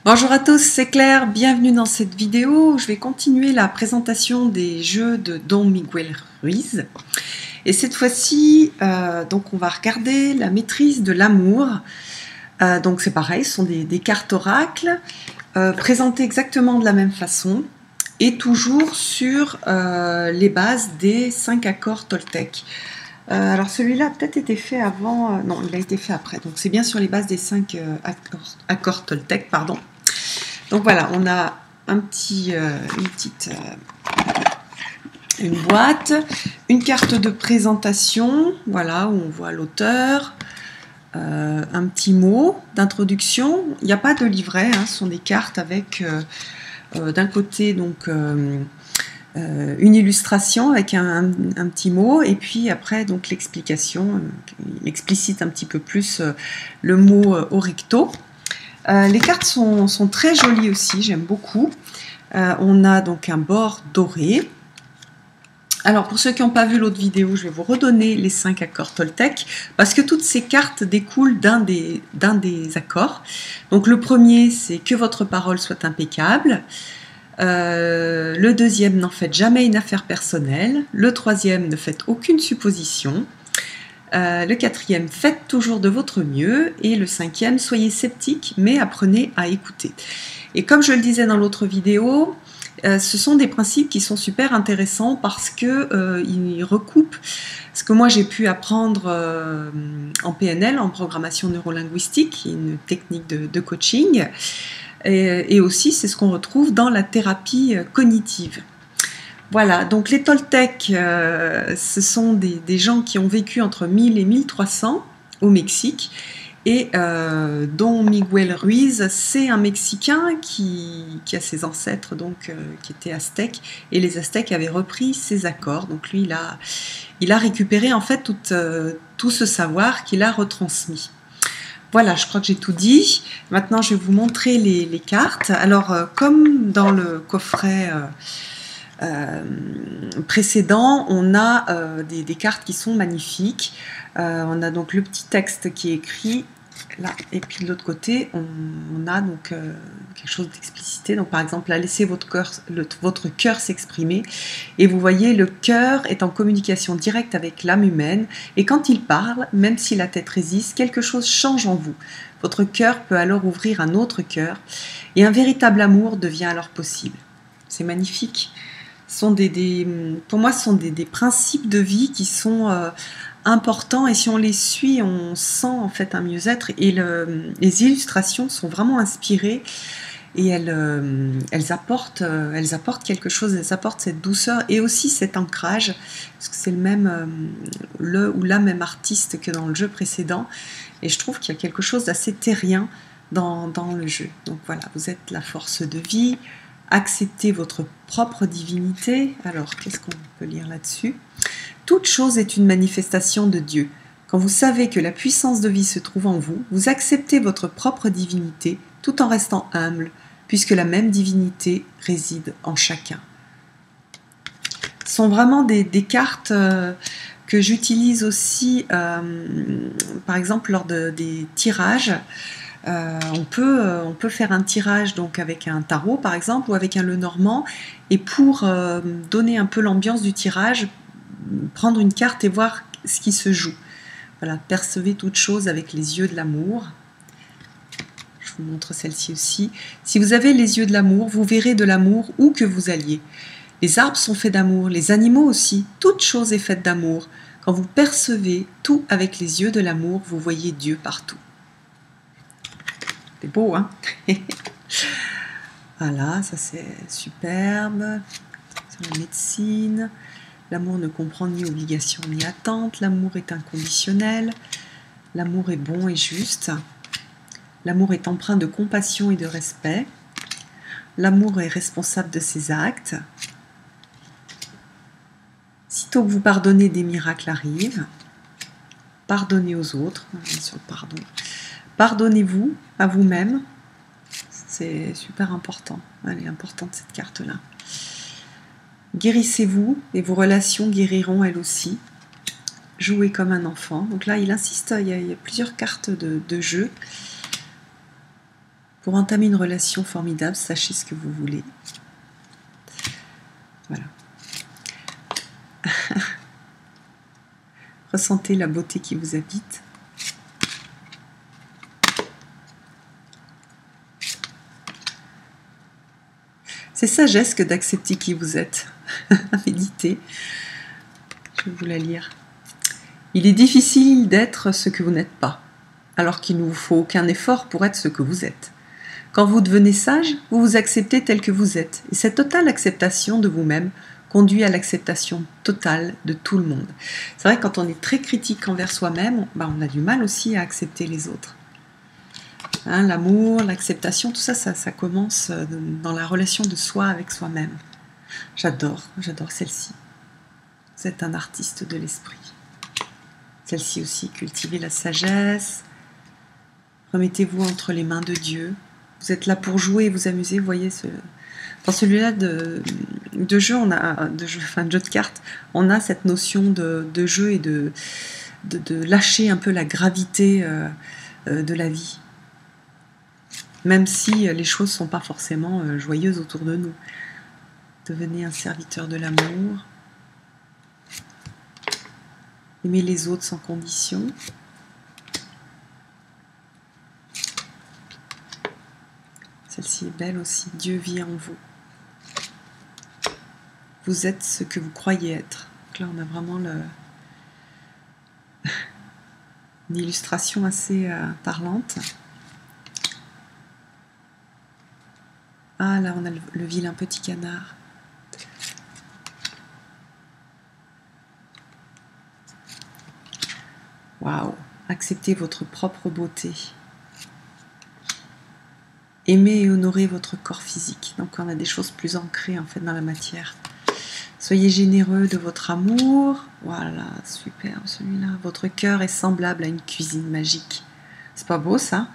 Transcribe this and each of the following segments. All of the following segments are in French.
Bonjour à tous, c'est Claire, bienvenue dans cette vidéo. Je vais continuer la présentation des jeux de Don Miguel Ruiz. Et cette fois-ci, donc on va regarder la maîtrise de l'amour. Donc c'est pareil, ce sont des cartes oracles présentées exactement de la même façon et toujours sur les bases des 5 accords Toltec. Alors celui-là a peut-être été fait avant, non il a été fait après, donc c'est bien sur les bases des 5 accords Toltec, pardon. Donc voilà, on a une boîte, une carte de présentation, voilà, où on voit l'auteur, un petit mot d'introduction. Il n'y a pas de livret, hein, ce sont des cartes avec d'un côté donc une illustration avec un petit mot, et puis après donc l'explication, il explicite un petit peu plus le mot au recto. Les cartes sont très jolies aussi, j'aime beaucoup. On a donc un bord doré. Alors pour ceux qui n'ont pas vu l'autre vidéo, je vais vous redonner les 5 accords Toltec, parce que toutes ces cartes découlent d'un des accords. Donc le premier, c'est que votre parole soit impeccable. Le deuxième, n'en faites jamais une affaire personnelle. Le troisième, ne faites aucune supposition. Le quatrième, faites toujours de votre mieux. Et le cinquième, soyez sceptique, mais apprenez à écouter. Et comme je le disais dans l'autre vidéo, ce sont des principes qui sont super intéressants parce qu'ils recoupent ce que moi j'ai pu apprendre en PNL, en programmation neurolinguistique, une technique de coaching. Et aussi, c'est ce qu'on retrouve dans la thérapie cognitive. Voilà, donc les Toltecs, ce sont des gens qui ont vécu entre 1000 et 1300 au Mexique. Et Don Miguel Ruiz, c'est un Mexicain qui a ses ancêtres donc, qui étaient aztèques. Et les aztèques avaient repris ses accords. Donc lui, il a récupéré en fait tout ce savoir qu'il a retransmis. Voilà, je crois que j'ai tout dit. Maintenant, je vais vous montrer les cartes. Alors, comme dans le coffret précédent, on a des cartes qui sont magnifiques. On a donc le petit texte qui est écrit là, et puis de l'autre côté, on a donc quelque chose d'explicité. Donc, par exemple, là, laissez votre cœur s'exprimer. Et vous voyez, le cœur est en communication directe avec l'âme humaine. Et quand il parle, même si la tête résiste, quelque chose change en vous. Votre cœur peut alors ouvrir un autre cœur. Et un véritable amour devient alors possible. C'est magnifique. Pour moi, ce sont des principes de vie qui sont importants, et si on les suit, on sent en fait un mieux-être, et les illustrations sont vraiment inspirées, et elles apportent quelque chose, elles apportent cette douceur et aussi cet ancrage, parce que c'est le ou la même artiste que dans le jeu précédent, et je trouve qu'il y a quelque chose d'assez terrien dans le jeu. Donc voilà, vous êtes la force de vie. Acceptez votre propre divinité. Alors, qu'est-ce qu'on peut lire là-dessus? Toute chose est une manifestation de Dieu. Quand vous savez que la puissance de vie se trouve en vous, vous acceptez votre propre divinité tout en restant humble, puisque la même divinité réside en chacun. Ce sont vraiment des cartes que j'utilise aussi, par exemple, lors des tirages. On peut faire un tirage donc avec un tarot par exemple ou avec un Lenormand, et pour donner un peu l'ambiance du tirage, prendre une carte et voir ce qui se joue. Voilà, percevez toute chose avec les yeux de l'amour. Je vous montre celle-ci aussi. Si vous avez les yeux de l'amour, vous verrez de l'amour où que vous alliez. Les arbres sont faits d'amour, les animaux aussi, toute chose est faite d'amour. Quand vous percevez tout avec les yeux de l'amour, vous voyez Dieu partout. C'est beau, hein? Voilà, ça c'est superbe. Sur la médecine, l'amour ne comprend ni obligation ni attente. L'amour est inconditionnel. L'amour est bon et juste. L'amour est empreint de compassion et de respect. L'amour est responsable de ses actes. Sitôt que vous pardonnez, des miracles arrivent. Pardonnez aux autres, sur le pardon. Pardonnez-vous à vous-même, c'est super important, elle est importante cette carte-là. Guérissez-vous et vos relations guériront elles aussi. Jouez comme un enfant. Donc là, il insiste, il y a plusieurs cartes de jeu. Pour entamer une relation formidable, sachez ce que vous voulez. Voilà. Ressentez la beauté qui vous habite. C'est sagesse que d'accepter qui vous êtes. Méditez. Je vais vous la lire. Il est difficile d'être ce que vous n'êtes pas, alors qu'il ne vous faut aucun effort pour être ce que vous êtes. Quand vous devenez sage, vous vous acceptez tel que vous êtes. Et cette totale acceptation de vous-même conduit à l'acceptation totale de tout le monde. C'est vrai que quand on est très critique envers soi-même, on a du mal aussi à accepter les autres. Hein, l'amour, l'acceptation, tout ça, ça commence dans la relation de soi avec soi-même. J'adore celle-ci. Vous êtes un artiste de l'esprit. Celle-ci aussi, cultivez la sagesse. Remettez-vous entre les mains de Dieu. Vous êtes là pour jouer et vous amuser. Vous voyez, dans celui-là de jeu, de jeu de cartes, on a cette notion de jeu et de lâcher un peu la gravité de la vie. Même si les choses ne sont pas forcément joyeuses autour de nous. Devenez un serviteur de l'amour. Aimez les autres sans condition. Celle-ci est belle aussi. Dieu vit en vous. Vous êtes ce que vous croyez être. Donc là, on a vraiment une illustration assez parlante. Ah, là, on a le vilain petit canard. Waouh! Acceptez votre propre beauté. Aimez et honorez votre corps physique. Donc on a des choses plus ancrées en fait dans la matière. Soyez généreux de votre amour. Voilà, super celui-là. Votre cœur est semblable à une cuisine magique. C'est pas beau ça?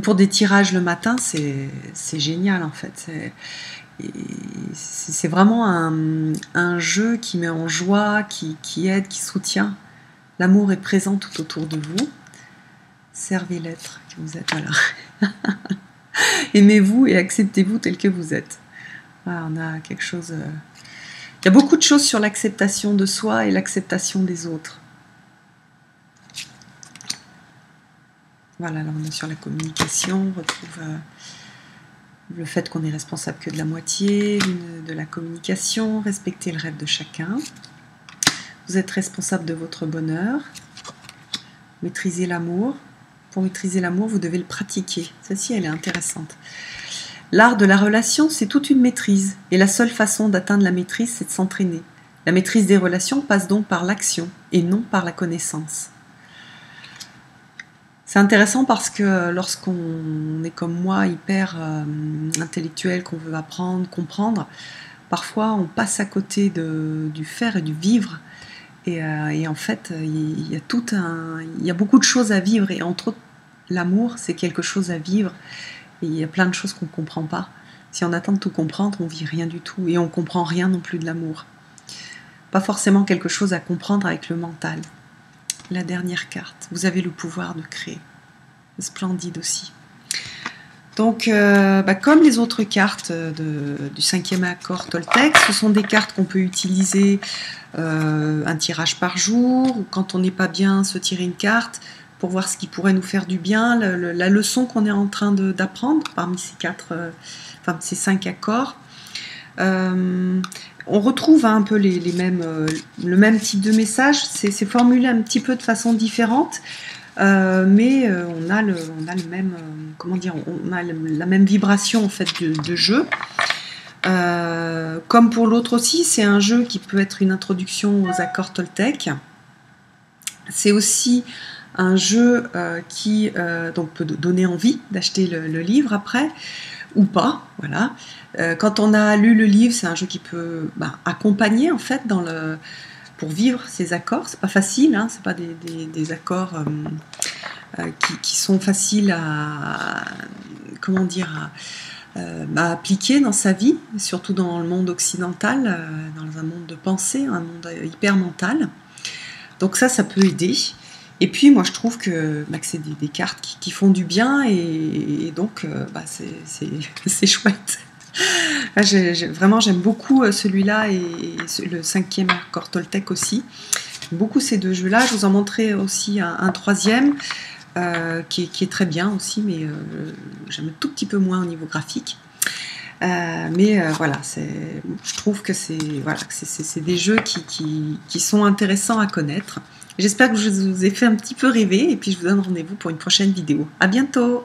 Pour des tirages le matin, c'est génial en fait. C'est vraiment un jeu qui met en joie, qui aide, qui soutient. L'amour est présent tout autour de vous. Servez l'être que vous êtes. Voilà. Aimez-vous et acceptez-vous tel que vous êtes. Voilà, on a quelque chose... Il y a beaucoup de choses sur l'acceptation de soi et l'acceptation des autres. Voilà, là on est sur la communication, on retrouve le fait qu'on est responsable que de la moitié, de la communication, respecter le rêve de chacun. Vous êtes responsable de votre bonheur, maîtrisez l'amour. Pour maîtriser l'amour, vous devez le pratiquer. Celle-ci, elle est intéressante. L'art de la relation, c'est toute une maîtrise. Et la seule façon d'atteindre la maîtrise, c'est de s'entraîner. La maîtrise des relations passe donc par l'action et non par la connaissance. C'est intéressant parce que lorsqu'on est comme moi, hyper intellectuel, qu'on veut apprendre, comprendre, parfois on passe à côté du faire et du vivre. Et en fait, il y a beaucoup de choses à vivre. Et entre autres, l'amour, c'est quelque chose à vivre. Et il y a plein de choses qu'on ne comprend pas. Si on attend de tout comprendre, on ne vit rien du tout. Et on ne comprend rien non plus de l'amour. Pas forcément quelque chose à comprendre avec le mental. La dernière carte. Vous avez le pouvoir de créer. Splendide aussi. Donc, comme les autres cartes du 5e accord Toltec, ce sont des cartes qu'on peut utiliser un tirage par jour, ou quand on n'est pas bien, se tirer une carte pour voir ce qui pourrait nous faire du bien, la leçon qu'on est en train d'apprendre parmi ces 5 accords. On retrouve un peu le même type de message, c'est formulé un petit peu de façon différente. Mais on a le même, on a la même vibration en fait de jeu. Comme pour l'autre aussi, c'est un jeu qui peut être une introduction aux accords Toltec. C'est aussi un jeu qui donc peut donner envie d'acheter le livre après, ou pas. Voilà. Quand on a lu le livre, c'est un jeu qui peut accompagner en fait pour vivre ces accords. C'est pas facile, hein, c'est pas des accords qui sont faciles à appliquer dans sa vie, surtout dans le monde occidental, dans un monde de pensée, un monde hyper mental. Donc ça peut aider. Et puis moi je trouve que c'est des cartes qui font du bien et donc c'est chouette. Là, vraiment j'aime beaucoup celui-là et le 5e encore Toltec aussi. J'aime beaucoup ces deux jeux-là. Je vous en montrerai aussi un troisième qui est très bien aussi, mais j'aime un tout petit peu moins au niveau graphique. Voilà, je trouve que c'est des jeux qui sont intéressants à connaître. J'espère que je vous ai fait un petit peu rêver et puis je vous donne rendez-vous pour une prochaine vidéo. À bientôt!